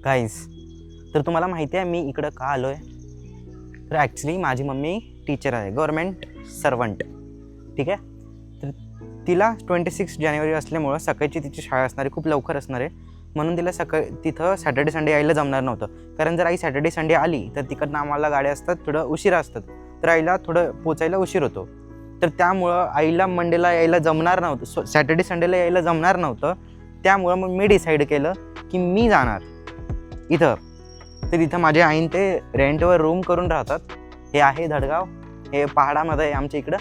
Guys, तर तुम्हाला माहिती आहे मी इकडं का आलो आहे? तर ॲक्च्युली माझी मम्मी टीचर आहे, गव्हर्मेंट सर्वंट. ठीक आहे. तर तिला 26 जानेवारी असल्यामुळं सकाळची तिची शाळा असणार आहे, खूप लवकर असणार आहे. म्हणून तिला तिथं सॅटर्डे संडे यायला जमणार नव्हतं. कारण जर आई सॅटर्डे संडे आली तर तिकडनं आम्हाला गाड्या असतात, थोडं उशिरा असतात, तर आईला थोडं पोचायला उशीर होतो. तर त्यामुळं आईला मंडेला यायला जमणार नव्हतं, सॅटर्डे संडेला यायला जमणार नव्हतं. त्यामुळं मग मी डिसाईड केलं की मी जाणार इथं. तर इथं माझे आईन ते रेंटवर रूम करून राहतात. हे आहे धडगाव, हे पहाडामध्ये आहे आमच्या इकडं.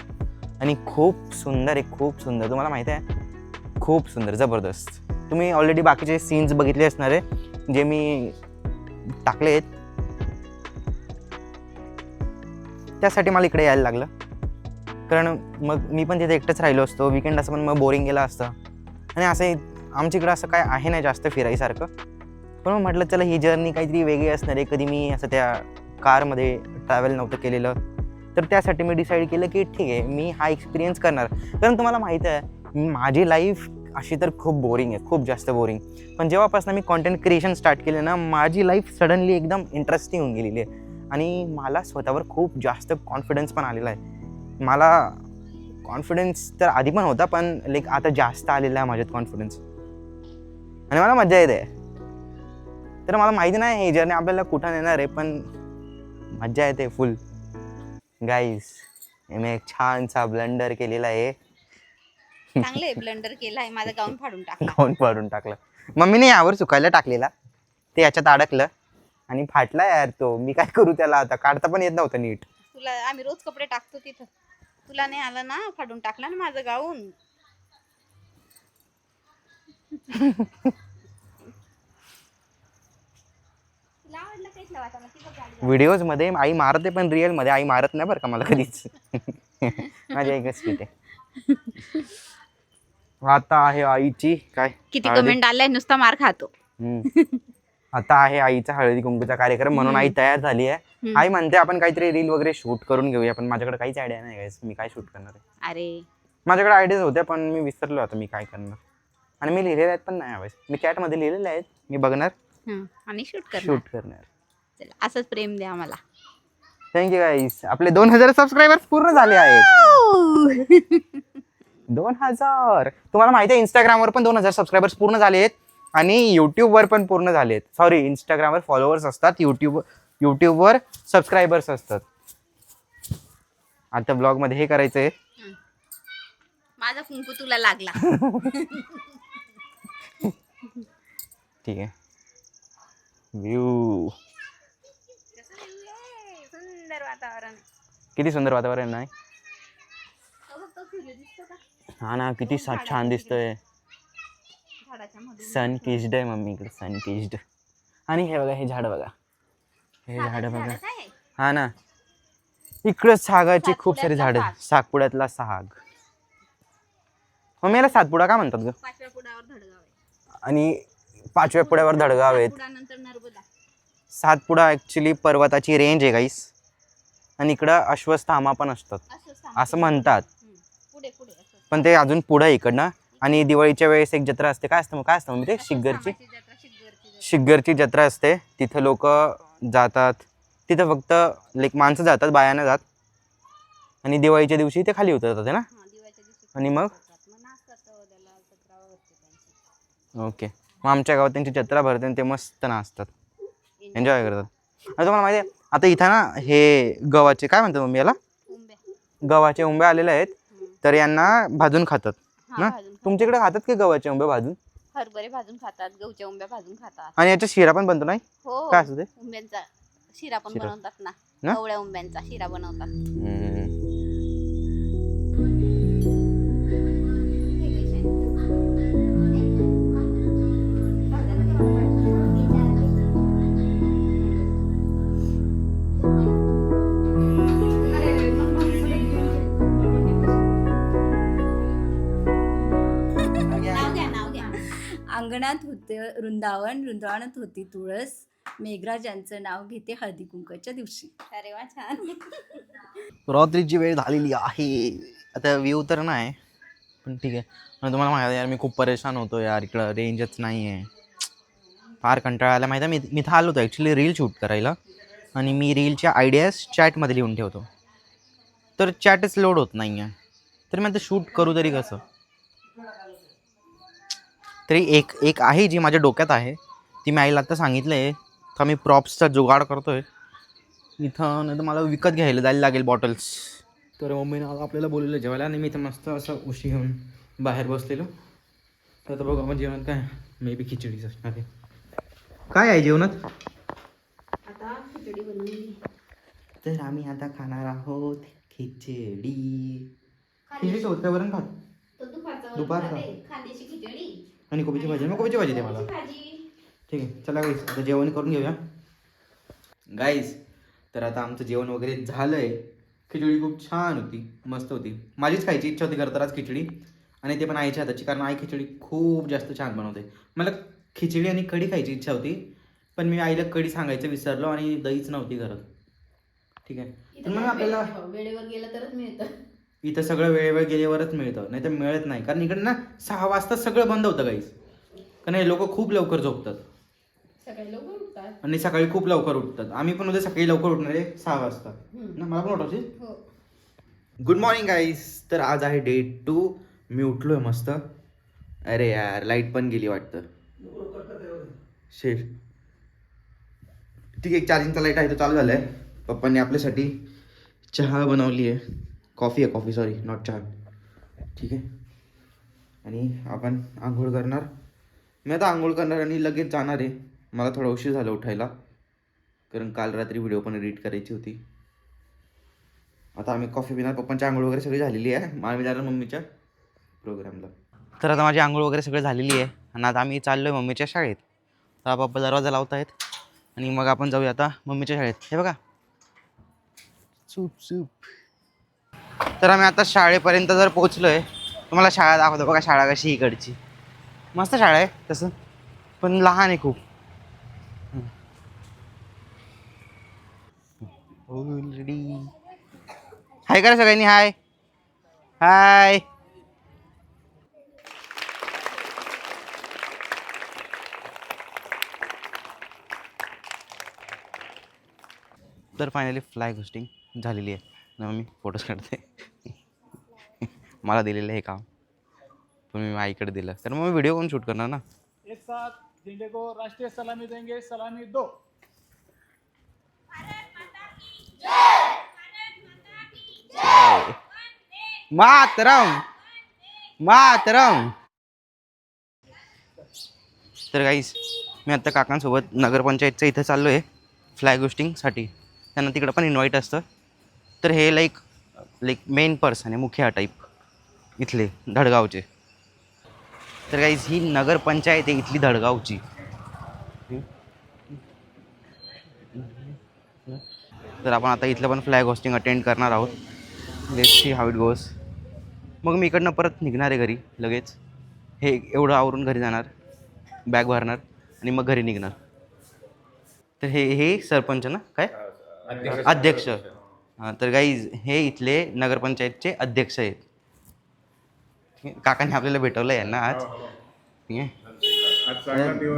आणि खूप सुंदर आहे, खूप सुंदर. तुम्हाला माहिती आहे, खूप सुंदर, जबरदस्त. तुम्ही ऑलरेडी बाकीचे सीन्स बघितले असणार आहे जे मी टाकले आहेत. त्यासाठी मला इकडे यायला लागलं, कारण मग मी पण तिथे एकटंच राहिलो असतो. विकेंड असं पण मग बोरिंग गेला असतं. आणि असं आमच्या इकडं असं काय आहे नाही जास्त फिरायसारखं. पण मग म्हटलं चला ही जर्नी काहीतरी वेगळी असणार आहे. कधी मी असं त्या कारमध्ये ट्रॅव्हल नव्हतं केलेलं, तर त्यासाठी मी डिसाईड केलं की ठीक आहे, मी हा एक्सपिरियन्स करणार. कारण तुम्हाला माहीत आहे माझी लाईफ अशी तर खूप बोरिंग आहे, खूप जास्त बोरिंग. पण जेव्हापासून मी कॉन्टेंट क्रिएशन स्टार्ट केलं ना, माझी लाईफ सडनली एकदम इंटरेस्टिंग होऊन गेलेली आहे. आणि मला स्वतःवर खूप जास्त कॉन्फिडन्स पण आलेला आहे. मला कॉन्फिडन्स तर आधी पण होता, पण लाईक आता जास्त आलेला आहे माझ्यात कॉन्फिडन्स. आणि मला मजा येते. तर मला माहिती नाही ही जर्नी आपल्याला कुठं नेणार आहे, पण मजा येते फुल. गाईज, मी एक छानसा ब्लंडर केलेला आहे. चांगले ब्लेंडर केलाय. माझा गाऊन फाडून टाकला. गाऊन फाडून टाकलं. मम्मीने यावर सुकायला टाकलेला, ते याच्यात अडकलं आणि फाटला यार तो. मी काय करू त्याला आता? काढता पण येत नव्हतं नीट. तुला आम्ही रोज कपडे टाकतो तिथं, तुला नाही आलं ना, फाडून टाकला ना माझं गाऊन. व्हिडिओज मध्ये आई मारते, पण रिअल मध्ये आई मारत नाही बरं का मला कधीच. माझी आई कशी आहे. आता आहे आईची काय किती कमेंट आलाय, नुसता मार खातो. आता आहे आईचा हळदी कुंकूचा कार्यक्रम, म्हणून आई तयार झाली आहे. आई म्हणते आपण काहीतरी रील वगैरे शूट करून घेऊया, पण माझ्याकडे काहीच आयडिया नाही गाईस, मी काय शूट करणार आहे. अरे माझ्याकडे आयडियाज होत्या, पण मी विसरलो आता मी काय करणार. आणि मी लिहिलेले आहेत पण नाही हवेस. मी चॅट मध्ये लिहिलेले आहेत, मी बघणार आणि शूट करणार. चला, असंच प्रेम द्या मला. थँक्यू गाईस. आपले 2000 सबस्क्रायबर्स पूर्ण झाले आहेत. 2000. तुम्हाला माहिती आहे इंस्टाग्रामवर पण 2000 सबस्क्रायबर्स पूर्ण झाले आहेत आणि युट्यूबवर पण पूर्ण झाले आहेत. सॉरी, इंस्टाग्रामवर फॉलोअर्स असतात, युट्यूबवर सबस्क्रायबर्स असतात. आता ब्लॉग मध्ये हे करायचंय. माझा कुंकू तुला लागला. ठीक आहे. व्ह्यू सुंदर वातावरण. किती सुंदर वातावरण आहे. हा ना, किती छान दिसतोय. सन किस्ड आहे मम्मी इकडे, सन किस्ड. आणि हे बघा, हे झाड बघा, हे झाड बघा. हा ना, इकडं सागाची खूप सारी झाड. सागपुड्यातला साग. मम्मी याला सातपुडा का म्हणतात ग? 5व्या पुढावर धडगाव आहे. आणि 5व्या पुढ्यावर धडगाव आहेत. नर्मदा. सातपुडा ऍक्च्युली पर्वताची रेंज आहे गाईस. आणि इकडं अश्वत्थामा पण असतात असं म्हणतात, पुढे पण ते अजून पुढं इकडनं. आणि दिवाळीच्या वेळेस एक जत्रा असते. काय असतं म्हणजे ते शिग्गरची जत्रा असते. तिथं लोक जातात. तिथं फक्त लाईक माणसं जातात, बायानं जात. आणि दिवाळीच्या दिवशी ते खाली उतरतात ना. आणि मग ओके, मग आमच्या गावात त्यांची जत्रा भरते आणि ते मस्त नाचतात, एन्जॉय करतात. आता तुम्हाला माहिती आहे, आता इथं ना हे गव्हाचे काय म्हणतात मम्मी याला, गव्हाचे उंबे आलेले आहेत. तर यांना भाजून खातात ना. तुमच्याकडे खातात की गव्हाचे उंबे भाजून? हरभरे भाजून खातात, गहूच्या उंब्या भाजून खातात. आणि याचा शिरा पण बनतो नाही? हो, काय असतं ते? उंब्यांचा शिरा पण बनवतात ना. गवळ्या उंब्यांचा शिरा बनवतात. अंगणात होते वृंदावन, वृंदावनात होती तुळस, मेघराज यांचं नाव घेते हळदी कुंकाच्या दिवशी. अरे वा, छान. रात्रीची वेळ झालेली आहे. आता व्ह्यू तर नाही, पण ठीक आहे. तुम्हाला माहिती यार, मी खूप परेशान होतो यार, इकडं रेंजच नाही आहे. फार कंटाळा आला माहिती आहे. मी इथं आलो होतो ॲक्च्युली रील शूट करायला आणि मी रीलच्या आयडियाज चॅटमध्ये लिहून ठेवतो, तर चॅटच लोड होत नाही आहे. तर मी आता शूट करू तरी कसं. तरी एक एक आहे जी माझ्या डोक्यात आहे, ती मी आईला आता सांगितलं आहे. तर मी प्रॉप्सचा जुगाड करतो आहे इथं, नाही तर मला विकत घ्यायला जायला लागेल बॉटल्स. तर मम्मीने आपल्याला बोललेलं जेवायला आणि मी इथं मस्त असं उशी घेऊन बाहेर बसलेलो. तर आता बघू आपण जेवणात काय, मे बी खिचडीच असणार आहे. काय आहे जेवणात? आता खिचडी बनवली. तर आम्ही आता खाणार आहोत खिचडी. खिचडी सोबत काय वरण भात तो दुपारचा दुपारचा. खांद्याची खिचडी आणि कोबीची भाजी. मग कोबीची भाजी दे मला. भाजी. ठीक आहे चला गाईस आता जेवण करून घेऊया गाईस. तर आता आमचं जेवण वगैरे झालं आहे. खिचडी खूप छान होती, मस्त होती. माझीच खायची इच्छा होती खरं तर आज खिचडी, आणि ते पण आईच्या हाताची, कारण आई खिचडी खूप जास्त छान बनवते. मला खिचडी आणि कढी खायची इच्छा होती, पण मी आईला कढी सांगायचं विसरलो आणि दहीच नव्हती घरात. ठीक आहे, तर मग आपल्याला वेळेवर गेलं तरच मिळतं. इथं सगळं वेळेवर गेल्यावरच मिळतं, नाही तर मिळत नाही. कारण इकडे ना 6 वाजता सगळं बंद होतं गाईस, कारण हे लोक खूप लवकर झोपतात सकाळी लवकर उठतात आणि सकाळी खूप लवकर उठतात. आम्ही पण उद्या सकाळी लवकर उठणार आहे 6 वाजता ना. मला पण उठायची. हो. गुड मॉर्निंग गाईस. तर आज आहे डे 2. मी उठलो आहे मस्त. अरे यार लाईट पण गेली वाटतं. शेट ठीक आहे, चार्जिंगचा लाईट आहे तो चालू झाला आहे. पप्पांनी आपल्यासाठी चहा बनवली आहे. कॉफी सॉरी नॉट चहा. ठीक आहे, आणि आपण आंघोळ करणार. मी आता आंघोळ करणार आणि लगेच जाणार आहे. मला थोडा उशीर झाला उठायला, कारण काल रात्री व्हिडिओ पण एडिट करायची होती. आता आम्ही कॉफी पिणार. पप्पांची आंघोळ वगैरे सगळी झालेली आहे. आम्ही जाणार मम्मीच्या प्रोग्रामला. तर आता माझी आंघोळ वगैरे सगळी झालेली आहे आणि आता आम्ही चाललो आहे मम्मीच्या शाळेत. तर पप्पा दरवाजा लावत आहेत आणि मग आपण जाऊया आता मम्मीच्या शाळेत. हे बघा सूप. तर आम्ही आता शाळेपर्यंत जर पोहोचलो आहे. तुम्हाला शाळा दाखवतो बघा. शाळा कशी इकडची मस्त शाळा आहे तसं, पण लहान आहे खूप. ऑलरेडी हाय करा सगळ्यांनी. हाय हाय. तर फायनली फ्लाय होस्टिंग झालेली आहे ना. मी फोटोज काढते. मला दिलेलं हे काम पण मी आईकडे दिलं, तर मग मी व्हिडिओ कोण शूट करणार ना. एक साथ झंडे को राष्ट्रीय सलामी देंगे. सलामी दो. मातरम. तर गाईस मी आता काकांसोबत नगरपंचायतचं इथं चाललो आहे फ्लॅग होस्टिंगसाठी. त्यांना तिकडं पण इन्व्हाइट असतं. तर हे लाईक मेन पर्सन आहे, मुखिया टाईप इथले धडगावचे. तर गाईस ही नगरपंचायत आहे इथली धडगावची. तर आपण आता इथलं पण फ्लॅग होस्टिंग अटेंड करणार आहोत. Let's see how it goes. मग मी इकडनं परत निघणार आहे घरी लगेच. हे एवढं आवरून घरी जाणार, बॅग भरणार आणि मग घरी निघणार. तर हे सरपंच ना काय अध्यक्ष. हां तर गाईज हे इथले नगरपंचायतचे अध्यक्ष आहेत. ठीक आहे, काकांनी आपल्याला भेटवलं आहे ना आज. ठीक आहे,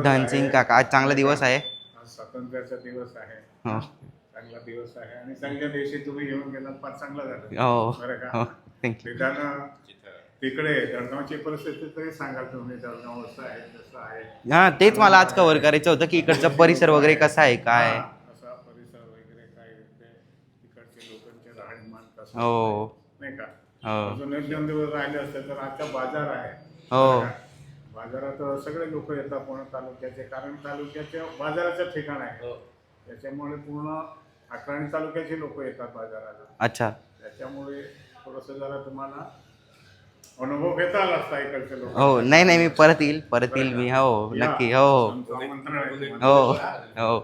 धनसिंग काका. आज चांगला दिवस आहे. स्वातंत्र्याचा दिवस आहे. हो चांगला दिवस आहे आणि चांगल्या दिवशी तुम्ही घेऊन गेलात फार चांगलं झालं. हो बरं का? हो थँक्यू. निदान तिकडे जळगावची परिस्थिती तरी सांगाल तुम्ही. जळगाव असं आहे तसं आहे. हां तेच मला आज कव्हर करायचं होतं की इकडचा परिसर वगैरे कसा आहे काय. असा परिसर वगैरे काय इकडचे लोकांचे राहणीमान कसं हो नाही का. हो अजून 1-2 दिवस राहिले असते तर आता बाजार आहे. हो बाजारात सगळे लोक येतात पूर्ण तालुक्याचे, कारण तालुक्याच्या बाजाराचं ठिकाण आहे. त्याच्यामुळे पूर्ण अक्राणी तालुक्याचे लोक येतात बाजाराला. अच्छा. त्याच्यामुळे थोडंसं जरा तुम्हाला अनुभव घेता आला असता इकडचे लोक. हो नाही मी परत येईल मी. हो नक्की. हो आमंत्रण आहे हो तुम्हाला. हो